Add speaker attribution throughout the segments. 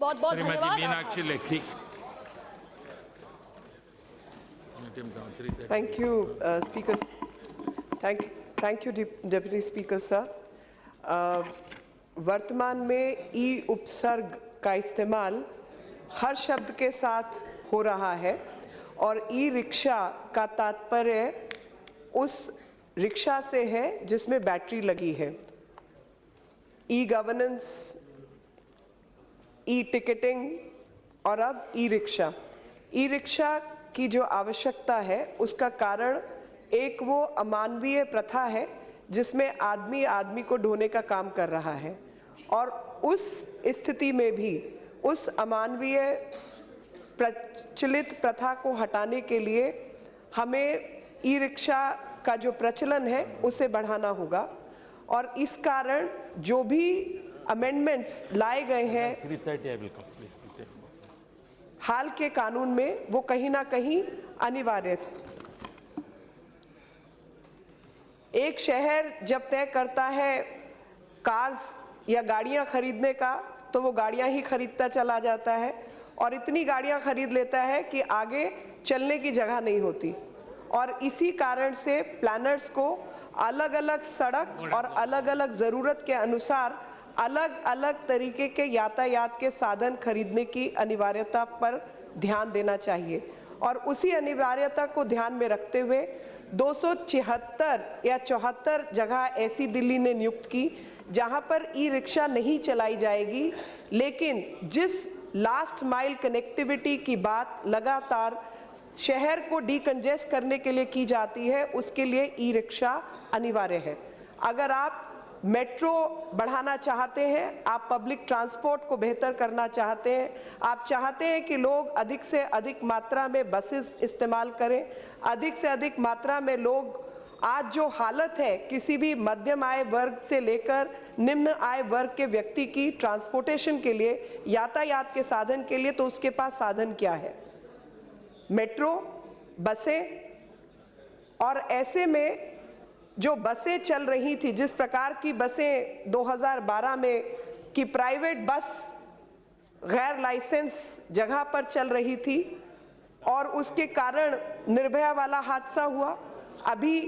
Speaker 1: बहुत बहुत धन्यवाद।
Speaker 2: Meenakshi Lekhi.
Speaker 3: Thank you, Speaker. Thank you, Deputy Speaker sir. वर्तमान में ई उपसर्ग का इस्तेमाल हर शब्द के साथ हो रहा है और ई रिक्शा का तात्पर्य उस रिक्शा से है जिसमें बैटरी लगी है। ई गवर्नेंस, ई टिकटिंग और अब ई रिक्शा। ई रिक्शा की जो आवश्यकता है उसका कारण एक वो अमानवीय प्रथा है जिसमें आदमी आदमी को ढोने का काम कर रहा है और उस स्थिति में भी उस अमानवीय प्रचलित प्रथा को हटाने के लिए हमें ई रिक्शा का जो प्रचलन है उसे बढ़ाना होगा और इस कारण जो भी अमेंडमेंट्स लाए गए हैं हाल के कानून में वो कहीं ना कहीं अनिवार्य थे। एक शहर जब तय करता है कार्स या गाड़ियां खरीदने का तो वो गाड़ियां ही खरीदता चला जाता है और इतनी गाड़ियां खरीद लेता है कि आगे चलने की जगह नहीं होती और इसी कारण से प्लानर्स को अलग अलग सड़क और अलग अलग ज़रूरत के अनुसार अलग अलग तरीके के यातायात के साधन खरीदने की अनिवार्यता पर ध्यान देना चाहिए और उसी अनिवार्यता को ध्यान में रखते हुए 276 या 74 जगह ऐसी दिल्ली ने नियुक्त की जहां पर ई रिक्शा नहीं चलाई जाएगी, लेकिन जिस लास्ट माइल कनेक्टिविटी की बात लगातार शहर को डीकंजेस्ट करने के लिए की जाती है उसके लिए ई रिक्शा अनिवार्य है। अगर आप मेट्रो बढ़ाना चाहते हैं, आप पब्लिक ट्रांसपोर्ट को बेहतर करना चाहते हैं, आप चाहते हैं कि लोग अधिक से अधिक मात्रा में बसेस इस्तेमाल करें, अधिक से अधिक मात्रा में लोग, आज जो हालत है किसी भी मध्यम आय वर्ग से लेकर निम्न आय वर्ग के व्यक्ति की ट्रांसपोर्टेशन के लिए, यातायात के साधन के लिए, तो उसके पास साधन क्या है? मेट्रो, बसें। और ऐसे में जो बसें चल रही थी, जिस प्रकार की बसें 2012 में की प्राइवेट बस गैर लाइसेंस जगह पर चल रही थी और उसके कारण निर्भया वाला हादसा हुआ, अभी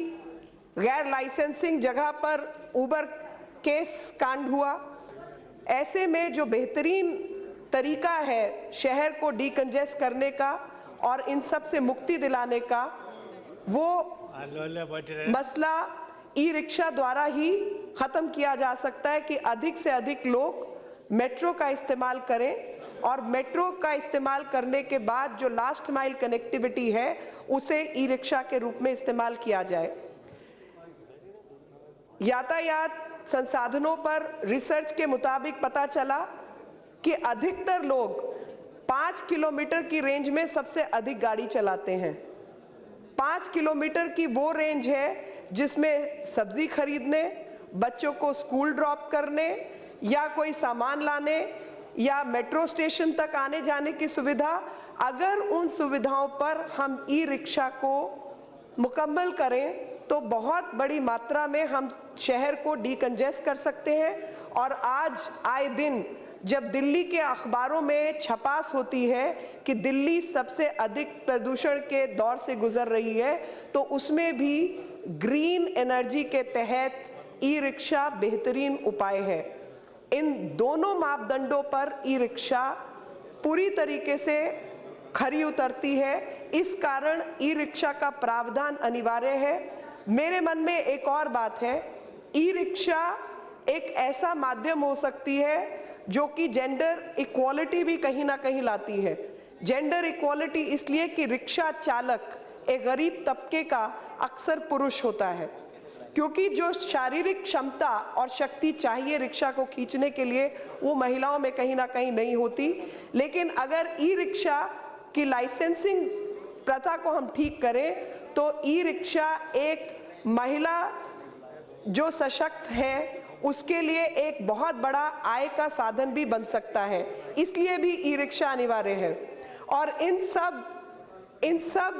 Speaker 3: गैर लाइसेंसिंग जगह पर उबर केस कांड हुआ। ऐसे में जो बेहतरीन तरीका है शहर को डीकंजेस्ट करने का और इन सब से मुक्ति दिलाने का, वो मसला ई रिक्शा द्वारा ही ख़त्म किया जा सकता है कि अधिक से अधिक लोग मेट्रो का इस्तेमाल करें और मेट्रो का इस्तेमाल करने के बाद जो लास्ट माइल कनेक्टिविटी है उसे ई रिक्शा के रूप में इस्तेमाल किया जाए। यातायात संसाधनों पर रिसर्च के मुताबिक पता चला कि अधिकतर लोग 5 किलोमीटर की रेंज में सबसे अधिक गाड़ी चलाते हैं। 5 किलोमीटर की वो रेंज है जिसमें सब्जी खरीदने, बच्चों को स्कूल ड्रॉप करने या कोई सामान लाने या मेट्रो स्टेशन तक आने जाने की सुविधा, अगर उन सुविधाओं पर हम ई रिक्शा को मुकम्मल करें तो बहुत बड़ी मात्रा में हम शहर को डीकंजेस्ट कर सकते हैं। और आज आए दिन जब दिल्ली के अखबारों में छपास होती है कि दिल्ली सबसे अधिक प्रदूषण के दौर से गुजर रही है, तो उसमें भी ग्रीन एनर्जी के तहत ई रिक्शा बेहतरीन उपाय है। इन दोनों मापदंडों पर ई रिक्शा पूरी तरीके से खरी उतरती है, इस कारण ई रिक्शा का प्रावधान अनिवार्य है। मेरे मन में एक और बात है, ई रिक्शा एक ऐसा माध्यम हो सकती है जो कि जेंडर इक्वालिटी भी कहीं ना कहीं लाती है। जेंडर इक्वालिटी इसलिए कि रिक्शा चालक एक गरीब तबके का अक्सर पुरुष होता है, क्योंकि जो शारीरिक क्षमता और शक्ति चाहिए रिक्शा को खींचने के लिए वो महिलाओं में कहीं ना कहीं नहीं होती। लेकिन अगर ई रिक्शा की लाइसेंसिंग प्रथा को हम ठीक करें तो ई रिक्शा एक महिला जो सशक्त है उसके लिए एक बहुत बड़ा आय का साधन भी बन सकता है, इसलिए भी ई रिक्शा अनिवार्य है। और इन सब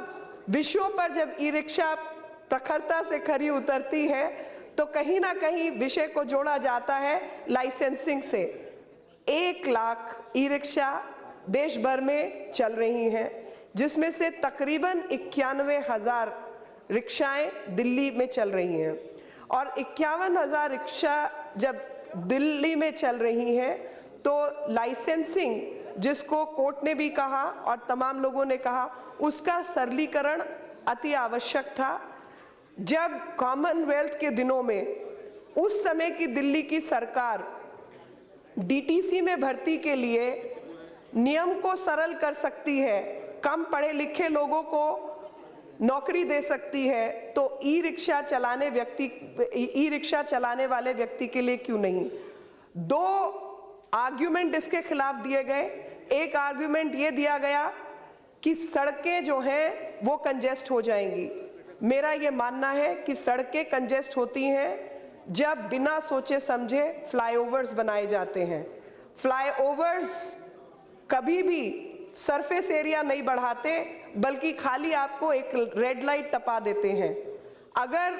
Speaker 3: विषयों पर जब ई रिक्शा प्रखरता से खरी उतरती है तो कहीं ना कहीं विषय को जोड़ा जाता है लाइसेंसिंग से। 1 लाख ई रिक्शा देश भर में चल रही हैं, जिसमें से तकरीबन 91,000 रिक्शाएं दिल्ली में चल रही हैं। और 51,000 रिक्शा जब दिल्ली में चल रही हैं तो लाइसेंसिंग, जिसको कोर्ट ने भी कहा और तमाम लोगों ने कहा, उसका सरलीकरण अति आवश्यक था। जब कॉमनवेल्थ के दिनों में उस समय की दिल्ली की सरकार डीटीसी में भर्ती के लिए नियम को सरल कर सकती है, कम पढ़े लिखे लोगों को नौकरी दे सकती है, तो ई रिक्शा चलाने वाले व्यक्ति के लिए क्यों नहीं? 2 आर्ग्यूमेंट इसके खिलाफ दिए गए। एक आर्ग्यूमेंट ये दिया गया कि सड़कें जो हैं वो कंजेस्ट हो जाएंगी। मेरा ये मानना है कि सड़कें कंजेस्ट होती हैं जब बिना सोचे समझे फ्लाईओवर्स बनाए जाते हैं। फ्लाईओवर्स कभी भी सरफेस एरिया नहीं बढ़ाते, बल्कि खाली आपको एक रेड लाइट टपा देते हैं। अगर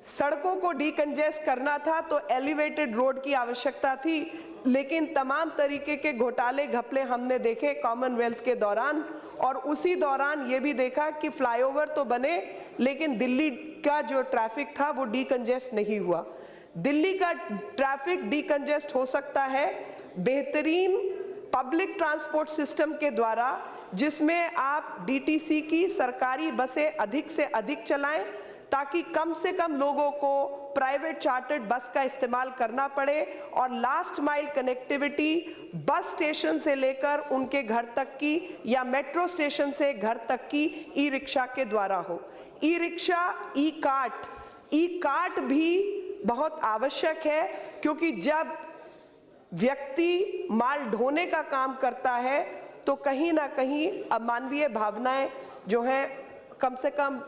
Speaker 3: सड़कों को डीकंजेस्ट करना था तो एलिवेटेड रोड की आवश्यकता थी, लेकिन तमाम तरीके के घोटाले घपले हमने देखे कॉमनवेल्थ के दौरान, और उसी दौरान ये भी देखा कि फ्लाईओवर तो बने लेकिन दिल्ली का जो ट्रैफिक था वो डीकंजेस्ट नहीं हुआ। दिल्ली का ट्रैफिक डीकंजेस्ट हो सकता है बेहतरीन पब्लिक ट्रांसपोर्ट सिस्टम के द्वारा, जिसमें आप डीटीसी की सरकारी बसें अधिक से अधिक चलाएं, ताकि कम से कम लोगों को प्राइवेट चार्टर्ड बस का इस्तेमाल करना पड़े और last mile connectivity bus station से लेकर उनके घर तक की या मेट्रो स्टेशन से घर तक की ई रिक्शा के द्वारा हो। ई रिक्शा, ई कार्ट भी बहुत आवश्यक है, क्योंकि जब व्यक्ति माल ढोने का काम करता है तो कहीं ना कहीं अमानवीय भावनाएं जो हैं, कम से कम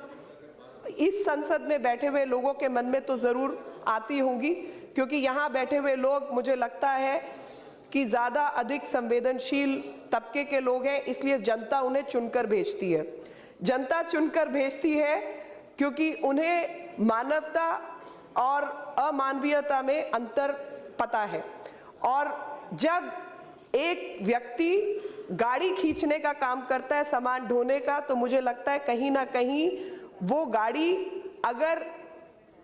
Speaker 3: इस संसद में बैठे हुए लोगों के मन में तो ज़रूर आती होंगी, क्योंकि यहाँ बैठे हुए लोग मुझे लगता है कि ज़्यादा अधिक संवेदनशील तबके के लोग हैं, इसलिए जनता उन्हें चुनकर भेजती है। जनता चुनकर भेजती है क्योंकि उन्हें मानवता और अमानवीयता में अंतर पता है। और जब एक व्यक्ति गाड़ी खींचने का काम करता है, सामान ढोने का, तो मुझे लगता है कहीं ना कहीं वो गाड़ी अगर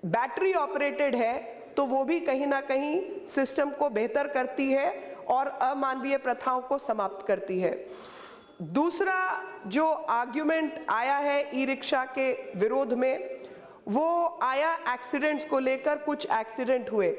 Speaker 3: बैटरी ऑपरेटेड है तो वो भी कहीं ना कहीं सिस्टम को बेहतर करती है और अमानवीय प्रथाओं को समाप्त करती है। दूसरा जो आर्ग्यूमेंट आया है ई रिक्शा के विरोध में, वो आया एक्सीडेंट्स को लेकर। कुछ एक्सीडेंट हुए,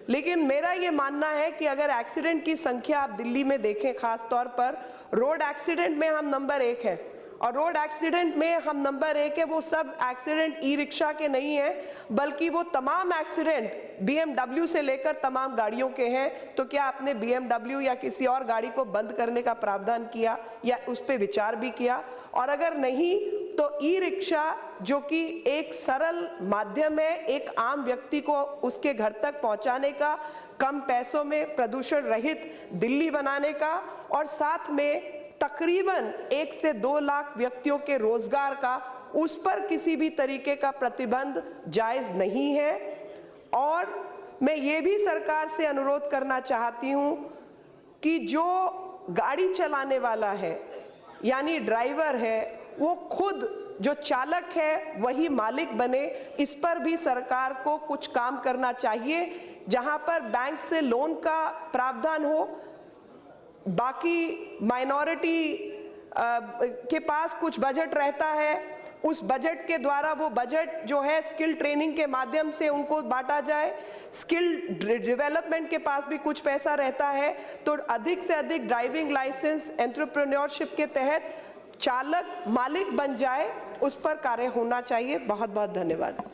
Speaker 3: लेकिन मेरा ये मानना है कि अगर एक्सीडेंट की संख्या आप दिल्ली में देखें, खास तौर पर रोड एक्सीडेंट में हम नंबर 1 हैं, और रोड एक्सीडेंट में हम नंबर 1 है, वो सब एक्सीडेंट ई रिक्शा के नहीं है, बल्कि वो तमाम एक्सीडेंट BMW से लेकर तमाम गाड़ियों के हैं। तो क्या आपने BMW या किसी और गाड़ी को बंद करने का प्रावधान किया या उस पर विचार भी किया? और अगर नहीं, तो ई रिक्शा जो कि एक सरल माध्यम है, एक आम व्यक्ति को उसके घर तक पहुंचाने का, कम पैसों में प्रदूषण रहित दिल्ली बनाने का, और साथ में तकरीबन 1 से 2 लाख व्यक्तियों के रोजगार का, उस पर किसी भी तरीके का प्रतिबंध जायज नहीं है। और मैं ये भी सरकार से अनुरोध करना चाहती हूं कि जो गाड़ी चलाने वाला है, यानी ड्राइवर है, वो खुद जो चालक है वही मालिक बने। इस पर भी सरकार को कुछ काम करना चाहिए, जहां पर बैंक से लोन का प्रावधान हो। बाकी माइनॉरिटी के पास कुछ बजट रहता है, उस बजट के द्वारा वो बजट जो है स्किल ट्रेनिंग के माध्यम से उनको बांटा जाए। स्किल डेवलपमेंट के पास भी कुछ पैसा रहता है, तो अधिक से अधिक ड्राइविंग लाइसेंस एंटरप्रेन्योरशिप के तहत चालक मालिक बन जाए, उस पर कार्य होना चाहिए। बहुत बहुत धन्यवाद।